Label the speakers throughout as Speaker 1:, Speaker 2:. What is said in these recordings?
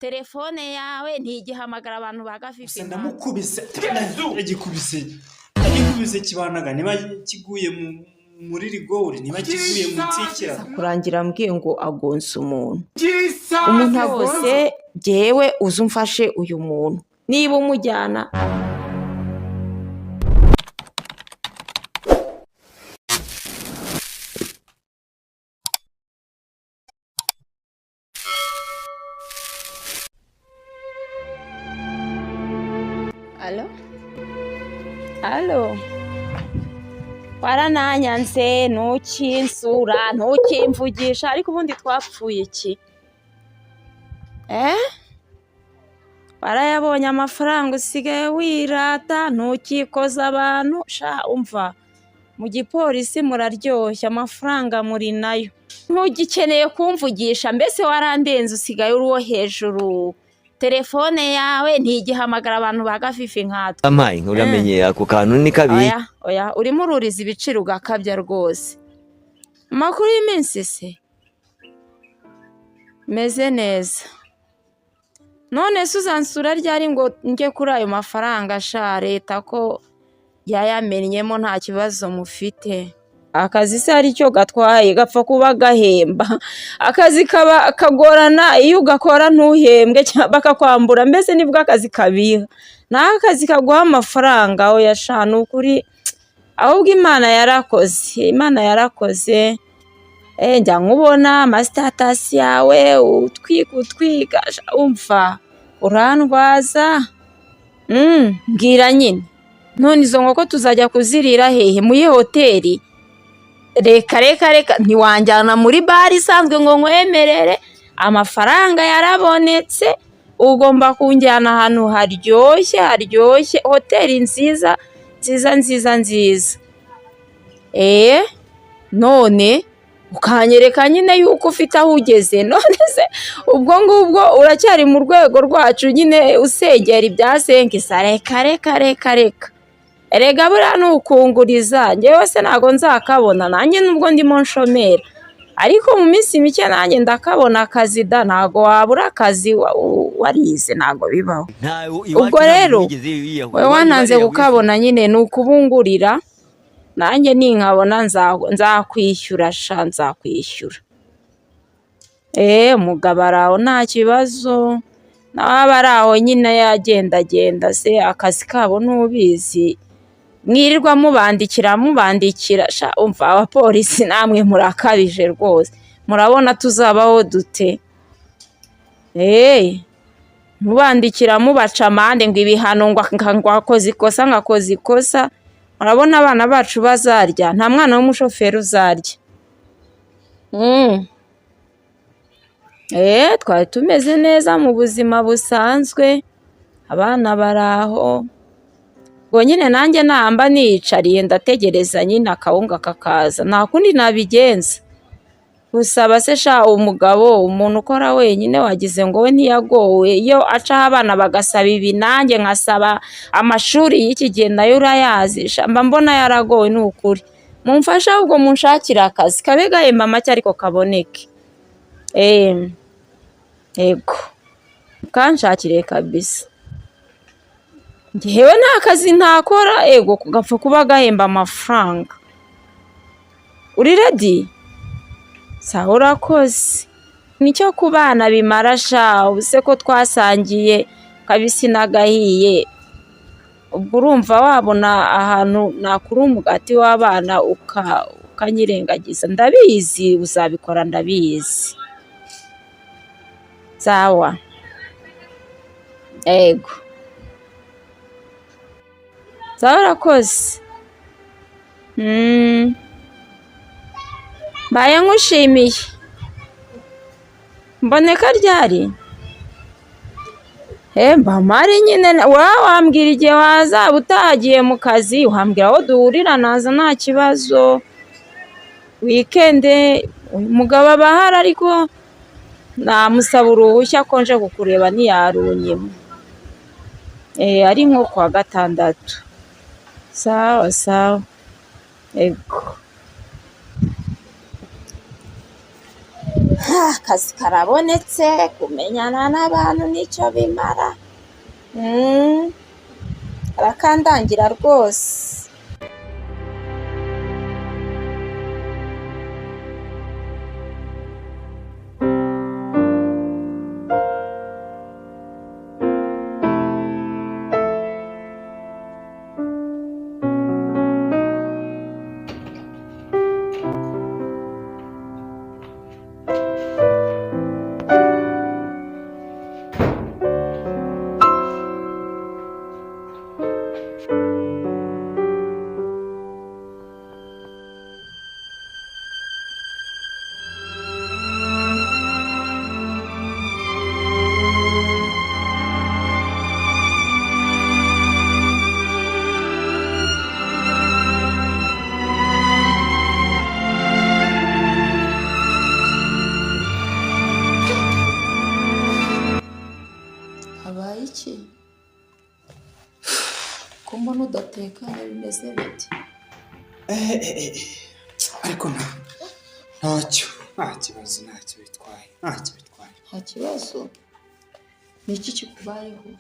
Speaker 1: telefone yawe ntigihamagara abantu bagafifi
Speaker 2: ndamukubise kibanaga niba kiguye muri rigori niba kiguye mu tsikira
Speaker 1: kurangira mbwiye ngo agonse umuntu agose jewe uzumfashe uyu muntu niba umujyana Halo warananyanze ntukinsura ntukimvugisha ariko ubundi twapfuye iki warayabonye amafaranga usigaye wirata ntukikoza abantu sha umva mu gipolisi muraryoshya amafaranga muri nayo ntugikeneye kumvugisha mbese warandenze usigaye uri uwo hejuru telefone yawe ntigihamagara abantu bagafifi nkatwe
Speaker 3: amaye uramenye ako kantu ni kabi
Speaker 1: oya urimo ururiza ibiciro ugakabya rwose makuru y'iminsi se meze neza none se uzansura ryari ngo njye kuri ayo mafaranga sha leta ko yayamenyemo nta kibazo mufite akazi se ari cyo gatwaye gapfa kuba gahemba akazi kaba kagorana iyo ugakora ntuhembwe bakakwambura mbese nibwo akazi kabiha nta akazi kaguha amafaranga oya sha ni ukuri ahubwo imana yarakoze njya nkubona amasitasi yawe utwiga umva urandwaza mbwira nyine none izo nkoko tuzajya kuzirira hehe muri hoteli reka ntiwanjyana muri bare isanzwe ngo nkwemerere amafaranga yarabonetse ugomba kunjyana ahantu haryoshye hoteli nziza none ukanyereka nyine yuko ufite aho ugeze none se ubwo ngubwo uracyari mu rwego rwacu nyine usegera ibya senkisa reka erega buriya nukunguriza njyewe se ntabwo nzakabona nanjye nubwo ndimo nshomera ariko mu minsi mike nanjye ndakabona akazi da ntabwo wabura akazi warize ntabwo bibaho ubwo rero wowe wananze kukabona nyine ni ukubungurira nanjye ninkabona nzakwishyura nzakwishyura umugabo ari aho nta kibazo nawe aba ari aho nyine yagendagenda se akazi kabo ntubizi mwirirwa mubandikira umva abapolisi namwe murakabije rwose murabona tuzabaho dute mubandikira mubaca amande ngo ibihano ngo akoze ikosa murabona abana bacu bazarya nta mwana w'umushoferi uzarya twari tumeze neza mu buzima busanzwe abana bari aho ngo nyine nanjye namba niyicariye ndategereza nyine akawunga kakaza nta kundi nabigenza gusaba se sha umugabo umuntu ukora wenyine wagize ngo we ntiyagowe iyo acaho abana bagasaba ibi nanjye nkasaba amashuri y'iki gihe nayo urayazi mba mbona yaragowe ni ukuri mumfashe ahubwo munshakira akazi kabe gahemba make ariko kaboneke yego kanshakire kabisa njyewe nta kazi ntakora gapfa kuba gahemba amafaranga uri ready sawa urakoze nicyo ku bana bimara sha ubuse ko twasangiye kabisi n'agahiye ubwo urumva wabona ahantu nakura umugati w'abana ukanyirengagiza ndabizi uzabikora ndabizi sawa yego sawa urakoze mbaye nkushimiye mboneka ryari mba mari nyine wambwira igihe wazaba utagiye mu kazi uhambwira aho duhurira naza nta kibazo wikende umugabo aba ahari ariko namusaba uruhushya ko nje kukureba ntiyarunyima ari nko kuwa gatandatu sawa yego akazi karabonetse, kumenyana n'abantu nicyo bimara. Arakandangira rwose. Habaye iki? Ko mbona udatekanye bimeze bite?
Speaker 2: ariko ntacyo, nta kibazo, ntacyo bitwaye.
Speaker 1: Nta kibazo? Ni iki kikubayeho?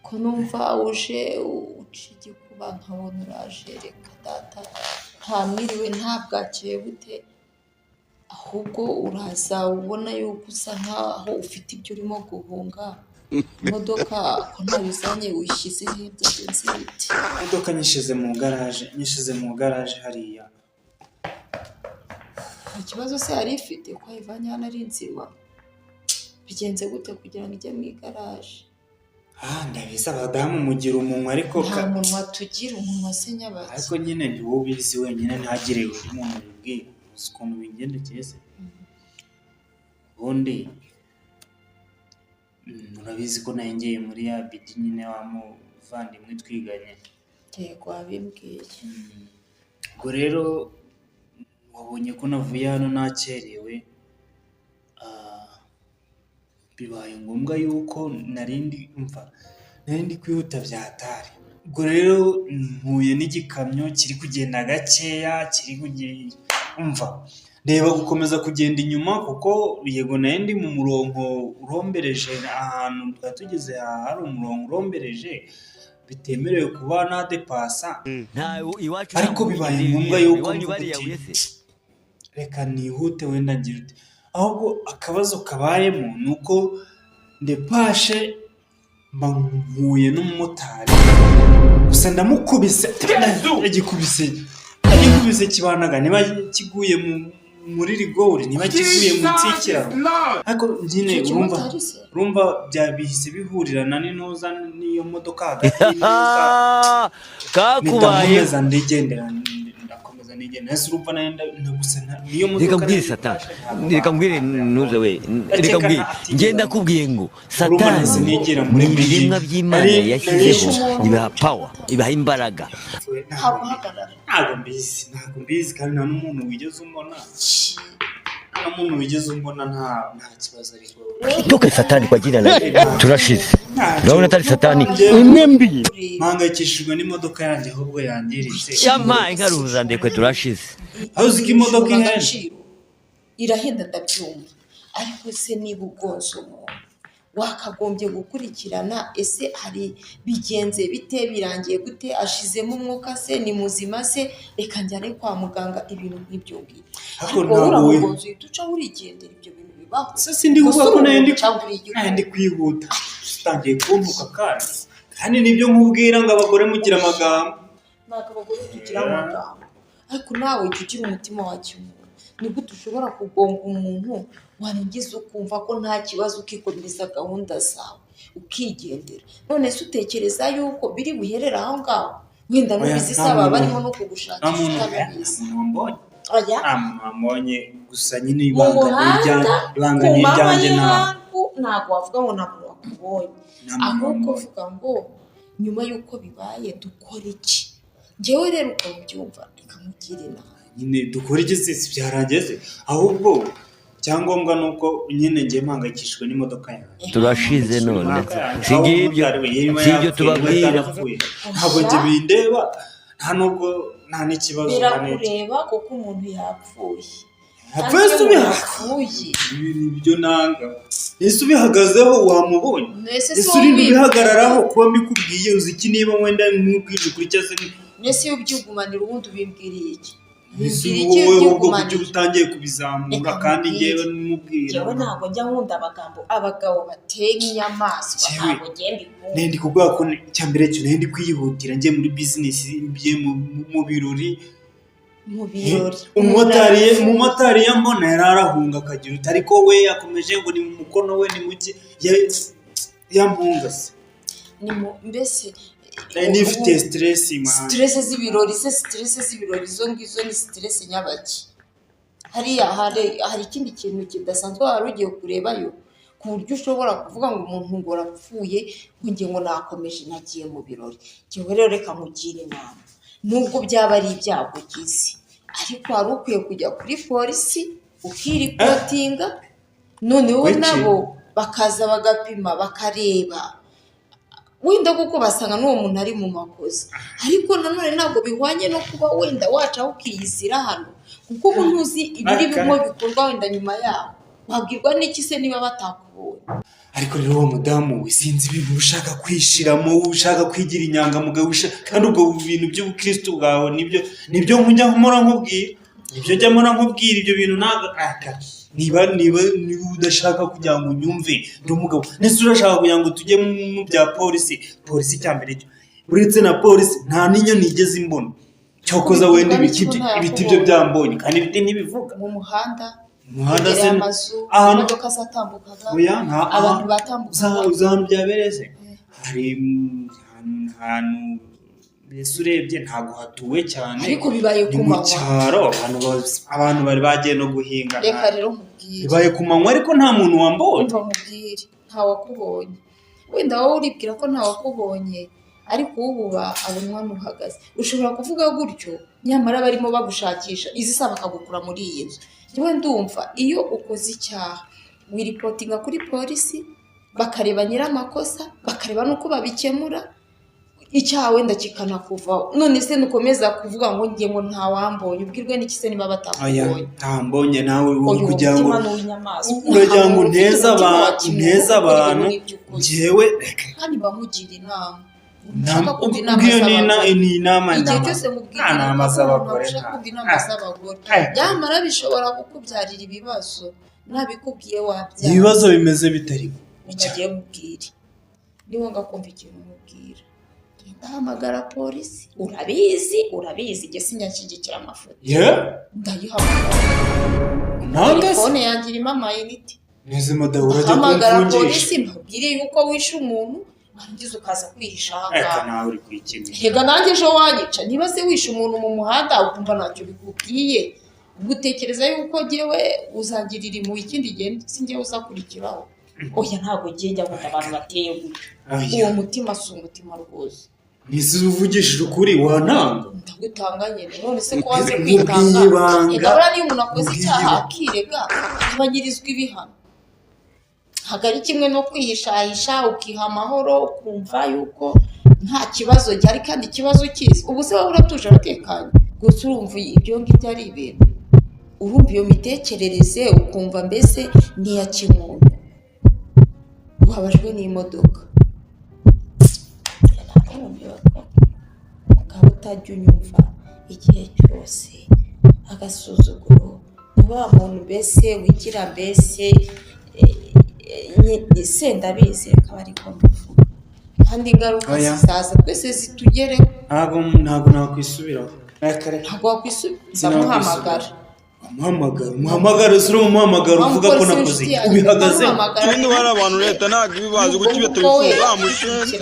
Speaker 1: Ko numva uje uca igikuba nkabona uraje, reka data nta mwiriwe nta bwakeye bute, ahubwo uraza ubona yuko usa nkaho ufite ibyo urimo guhunga. Imodoka ko ntabizanye wishyize hirya byenze bite?
Speaker 2: Imodoka nyishize mu garaje hariya.
Speaker 1: Nta kibazo se yari ifite ko ayivanye hano ari nzima? Bigenze gute kugira ngo ijye mu igaraje?
Speaker 2: Ndabizi abadamu mugira umunwa ariko
Speaker 1: nta munwa tugira, umunwa se nyabaki.
Speaker 2: ariko nyine ni wowe ubizi wenyine, ntagire umuntu ubibwira. Uzi ukuntu bingendekeye se? Ubundi urabizi ko nayengeye muri ya bidi nyine wa muvandimwe twiganye.
Speaker 1: Yego wabimbwiye.
Speaker 2: Ubwo rero wabonye ko navuye hano nakerewe, bibaye ngombwa yuko narindi kwihuta byatari. Ubwo rero mpuye n'igikamyo kiri kugenda gakeya, reba gukomeza kugenda inyuma kuko yego nayo mu murongo urombereje, ahantu twari tugeze hari umurongo urombereje bitemerewe kuba nadepasa, ariko bibaye ngombwa yuko reka nihute wenda ngira ute. Ahubwo akabazo kabayemo ni uko ndepashe mpuye n'umumotari, gusa ndamukubise, agikubise kibanaga, niba kiguye muri rigori, niba kiguye mu nsikiraro. Ariko nyine urumva byabihise bihurirana n'intuza n'iyo modoka hagati y'intuza
Speaker 3: kakubaye
Speaker 2: ndigendera. Ese urumva gusa niyo modoka.
Speaker 3: Reka mbwire nuze we, reka mbwire ngenda kubwiye ngo Satani muri biremwa by'Imana yashyizeho ibaha power, ibaha imbaraga.
Speaker 2: Ntabwo mbizi kandi nta n'umuntu wigeze umbona, nta kibazo ariko
Speaker 3: Toke Satani kwa jina la turashize. Urabona atari Satani imwe mbi.
Speaker 2: Mpangayikishijwe n'imodoka yanjye ahubwo yangiritse.
Speaker 3: Shama inkaruza ndekwe turashize.
Speaker 2: Aho uziko imodoka
Speaker 1: irahenda ndabyumva, ariko se niba ugonze umuntu wakagombye gukurikirana, ese hari bigenze bite, birangiye gute, ashizemo umwuka se, ni muzima se, reka njyane kwa muganga, ibintu nk'ibyo ngibyo.
Speaker 2: Ariko ntabwo
Speaker 1: tuca urigendera, ibyo bintu bibaho.
Speaker 2: Sasa ndi kuvuga ko ndi kwihuta, utangiye kuntuka kandi nibyo nkubwira ngo abagore mugira amagambo.
Speaker 1: Ntabwo abagore tugira amagambo, ariko nawe jya ugira umutima wa kimuntu. Nibwo dushobora kugonga umuntu warangiza ukumva ko nta kibazo, ukikomeza gahunda zawe ukigendera. None se utekereza yuko biri buherera aho ngaho? Wenda nubizi saba barimo no kugushakisha utabizi.
Speaker 2: Mbonye gusa nyine ibanga n'iryanjye
Speaker 1: ntabwo wavuga ngo ntabwo wakubonye, ahubwo uvuga ngo nyuma y'uko bibaye dukora iki? Njyewe rero uko mbyumva ikamubwira inama
Speaker 2: nyine dukora iki se, byarageze ahubwo cyangombwa nuko nyine ngiye mpangayikishijwe n'imodoka yanjye.
Speaker 3: Turashize none sibyo tubabwira,
Speaker 2: ntabwo njye bindeba, nta nubwo nta n'ikibazo
Speaker 1: birakureba kuko umuntu yapfuye.
Speaker 2: Apfese ubihagaze ibyo nanga. Ese ubihagazeho wamubonye? Ese urinde ubihagararaho kuba mbikubwiye uzi iki niba wenda nkubwije kuri cyase
Speaker 1: Nese iyo byugumanira ubundi ubimbwiriye iki?
Speaker 2: Wowe ubwo kujya utangiye kubizamura kandi ngewe n'umubwira.
Speaker 1: Yewe ntabwo njya nkunda abagabo bateye nk'inyamaswa ntabwo ngenda ikunda.
Speaker 2: Nendi kuvuga ko cyambere cyo nendi kwihutira ngiye muri business biye mu birori. Umumotari yambona yararahunga akagira uti ariko we yakomeje ngo ni mu mukono we ni muke yampunga se.
Speaker 1: Mbese
Speaker 2: nifite stress
Speaker 1: z'ibirori zo ngizo ni stress nyabaki. Hari ikindi kintu kidasanzwe wari ugiye kurebayo ku buryo ushobora kuvuga ngo umuntu ngo arapfuye ngo nakomeje nagiye mu birori. Jewe rero reka mugire inama nubwo byaba ari ibyago gizi ariko wari ukwiye kujya kuri polisi ukiripotinga noneho nabo bakaza bagapima bakareba wenda kuko basanga n'uwo muntu ari mu makosa ariko nanone ntabwo bihwanye no kuba wenda wacaho ukiyizira hano kuko ubu ntuzi ibiri bimwe bikorwa wenda nyuma yaho wabwirwa n'iki se niba batakubonye.
Speaker 2: Ariko rero uwo mudamu we sinzi ibintu ushaka kwishiramo ushaka kwigira inyangamugayo kandi ubwo bintu by'ubukristo bwawe nibyo njya nkora nkubwira ibyo bintu ntabwo niba udashaka kugira ngo unyumve ndi umugabo nese urashaka kugira ngo tujye mu bya polisi cyambere cyo uretse na polisi nta n'inyo nigeze imbona cyokoza wenda ibiti byo byambonye kandi ibiti ntibivuga
Speaker 1: mu muhanda
Speaker 2: se
Speaker 1: imodoka zatambukaga abantu batambukaga
Speaker 2: uzantu byabereze hari ahantu mbese urebye ntabwo hatuwe cyane
Speaker 1: ariko bibaye ku manywa
Speaker 2: cyaro abantu bari bagiye no guhinga
Speaker 1: reka rero mubwire
Speaker 2: bibaye ku manywa ariko nta muntu wambonye
Speaker 1: mubwire nta wakubonye wenda wowe uribwira ko nta wakubonye ariko ububa abonwa n'uhagaze ushobora kuvuga gutyo nyamara barimo bagushakisha izi saba bakagukura muri iyi nzu njyewe ndumva iyo ukoze icyaha wiripotinga kuri polisi bakareba nyir'amakosa bakareba n'uko babikemura icyaha wenda kikanakuvaho none se nukomeza kuvuga ngo ngiye ngo nta wambonye ubwirwe n'iki se niba batakubonye
Speaker 2: ntambonye nawe kugira ngo uragira ngo neza abantu njyewe
Speaker 1: kandi bamugira inama
Speaker 2: ni inama
Speaker 1: igihe cyose mubwira inama z'abagore nyamara bishobora kukubyarira ibibazo ntabikubwiye wabyara
Speaker 2: ibibazo bimeze bitari
Speaker 1: ugiye mubwire niba ngakumva ikintu mubwira ndahamagara polisi urabizi njye sinyashyigikira amafoto ndayihamagara telefone yanjye irimo amayinite ndahamagara polisi mbabwire yuko wishe umuntu warangiza ukaza kwihisha ahangaha hega nanjye ejo wanyica niba se wishe umuntu mu muhanda ukumva ntacyo bikubwiye ugutekereza yuko ngewe uzagirira impuhwe ikindi gihe singewe uzakurikiraho oya ntabwo ngiye njya nkunda abantu bateye gutyo uwo mutima si umutima rwose
Speaker 2: nisi uvugishije ukuri wananga
Speaker 1: ndagutanga nyine none se ko waze kwitanga igabura niyo umuntu akoze icyaha akirega akabanyirizwa ibihano hagari kimwe no kwihishahisha ukiha amahoro ukumva yuko nta kibazo gihari kandi ikibazo kizi ubu se wowe uratuje uratekanye gusa urumva ibyo ngibyo ari ibintu urumva iyo mitekerereze ukumva mbese niya kimuntu uhabajwe n'imodoka ukaba utajya unyumva igihe cyose agasuzuguro ni wa muntu mbese wigira mbese ndabizi akaba ariko mbivuga kandi ingaruka zizaza twese zitugereho
Speaker 2: ntabwo nakwisubiraho
Speaker 1: ntabwo wakwisubira
Speaker 2: umuhamagaro si umuhamagaro uvuga ko nakoze ubihagaze
Speaker 4: kandi hari abantu leta ntabwo ibibazo gukibe telefone bamushenze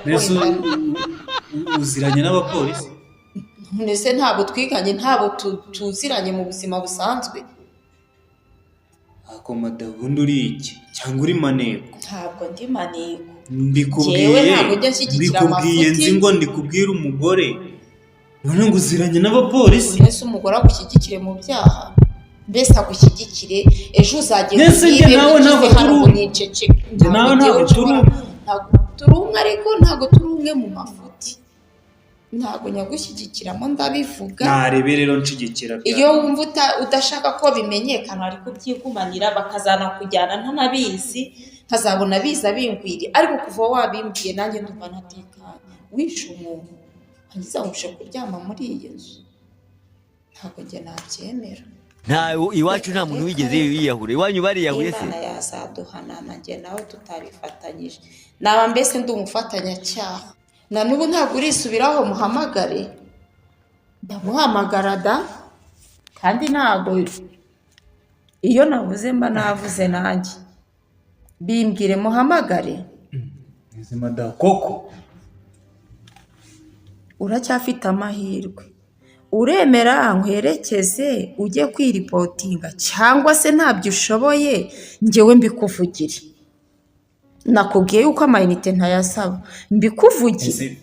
Speaker 2: mbese uziranye n'abapolisi
Speaker 1: mbese ntabwo twiganye ntabwo tuziranye mu buzima busanzwe
Speaker 2: akomada ubundi uri iki cyangwa uri maneko
Speaker 1: ntabwo ndi maneko
Speaker 2: mbikubwiye nzi ngo ndikubwire umugore none ngo uziranye n'abapolisi
Speaker 1: mbese umugore agushyigikire mu byaha mbese agushyigikire ejo uzagenda
Speaker 2: nibe nawe ntabwo turi umwe
Speaker 1: umwe ariko ntabwo turi umwe mu mafuti ntabwo nyagushyigikiramo ndabivuga.
Speaker 2: narebe rero nshigikira
Speaker 1: iyo wumva udashaka ko bimenyekana ari kubyigumanira bakazanakujyana ntanabizi nkazabona biza bingwiri, ariko kuva wabimbwiye nanjye ndumva ntatekanye. Wishe umuntu ngize ngushe kuryama muri iyi nzu, ntabwo njye nabyemera.
Speaker 3: iwacu nta muntu wigeze yiyahura. Iwanyu bariyahuye se?
Speaker 1: Imana yazaduhana nanjye nawe tutabifatanyije, naba mbese ndi umufatanyacyaha. Na n'ubu ntabwo urisubiraho muhamagare. Ndamuhamagara da, kandi ntabwo iyo navuze mba navuze nanjye. Bimbwire muhamagare.
Speaker 2: Izima da koko
Speaker 1: Uracyafite amahirwe. Uremera nkwerekeze ujye kwiripotinga, cyangwa se ntabyo ushoboye njyewe mbikuvugire. Nakubwiye yuko amayinite ntayasaba, mbikuvugire.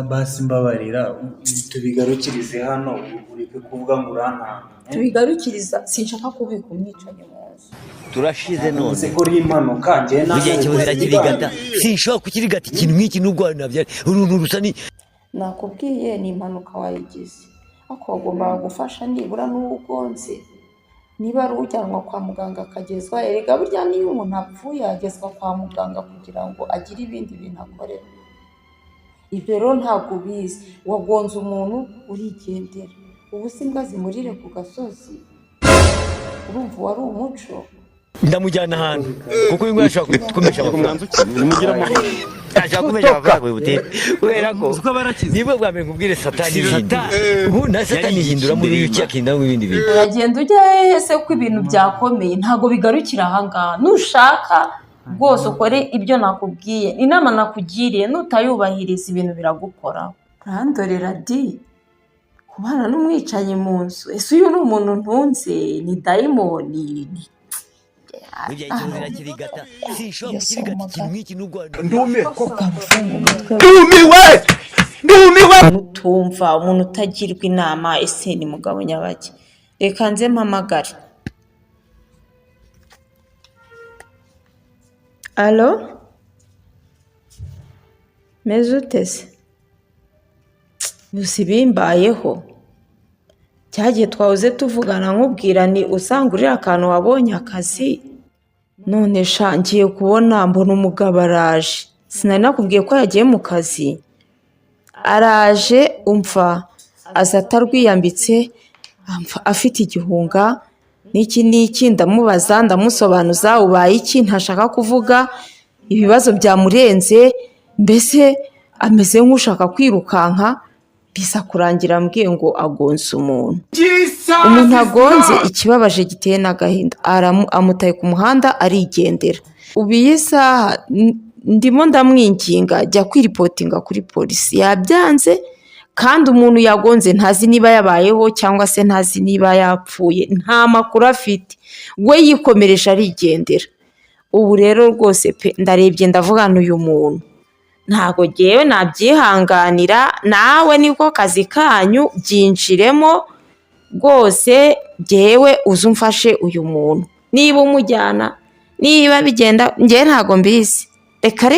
Speaker 2: basi mbabarira tubigarukirize hano, ureke kuvuga ngo urantanga.
Speaker 1: Tubigarukiriza, sinshaka kubika umwicanyi mu nzu.
Speaker 3: Turashize none.
Speaker 2: Uzi ko uri impanuka njye
Speaker 3: Mu gihe kibazo kirigata, sinshobora kukirigata ikintu nk'iki n'ubwo nabyari uruntu rusa ni.
Speaker 1: Nakubwiye ni impanuka wayigize, ariko wagombaga gufasha nibura n'uwugonze. Niba ari ujyanwa kwa muganga akagezwa, erega burya niyo umuntu apfuye yagezwa kwa muganga kugira ngo agire ibindi bintu akorera. Ibyo rero ntabwo ubizi, wagonze umuntu urigendera. Ubu si imbwa zimurire ku gasozi, urumva wari umuco.
Speaker 3: Ndamujyana ahantu kuko uyu nguyu ashobora kumesha amafaranga. Ashobora kumesha amafaranga y'ubutebe kubera ko nibwo bwa mbere nkubwire satani ihindura. Ubu na satani ihindura muri uyu cyakindamo ibindi bintu.
Speaker 1: Uragenda ujya hehe se ko ibintu byakomeye? Ntabwo bigarukira ahangaha. Nushaka rwose ukore ibyo nakubwiye, inama nakugiriye, nutayubahiriza ibintu biragukoraho. Urandorera di, kubana n'umwicanyi mu nzu. Ese uyu ni umuntu ntunze? Ni dayimoni?
Speaker 3: Mu gihe kibazo kirigata, sinshobora kukirigata ikintu nk'iki n'ubwo
Speaker 1: ndumiwe utumva, umuntu utagirwa inama. Ese ni mugabo nyabaki? Reka nze mpamagare. Alo, meze ute se? Gusa ibimbayeho cyagiye twahoze tuvugana nkubwira ni usanga uriya akantu wabonye akazi, none sha ngiye kubona mbona umugabo araje. Sinari nakubwiye ko yagiye mu kazi? Araje umva aza atarwiyambitse, afite igihunga n'iki ndamubaza ndamusobanuza ubaye iki, ntashaka kuvuga, ibibazo byamurenze, mbese ameze nk'ushaka kwirukanka, biza kurangira ambwiye ngo agonze umuntu. Umuntu agonze ikibabaje giteye n'agahinda, amutaye ku muhanda arigendera. Ubu iyi saha ndimo ndamwinginga jya kwiripotinga kuri polisi, yabyanze. Kandi umuntu yagonze ntazi niba yabayeho cyangwa se ntazi niba yapfuye, nta makuru afite, we yikomereje arigendera. Ubu rero rwose pe ndarebye ndavugana uyu muntu, ntabwo ngewe nabyihanganira. Nawe niko kazi kanyu, byinjiremo rwose. Ngewe uze umfashe uyu muntu, niba umujyana, niba bigenda ngewe ntabwo mbizi. Reka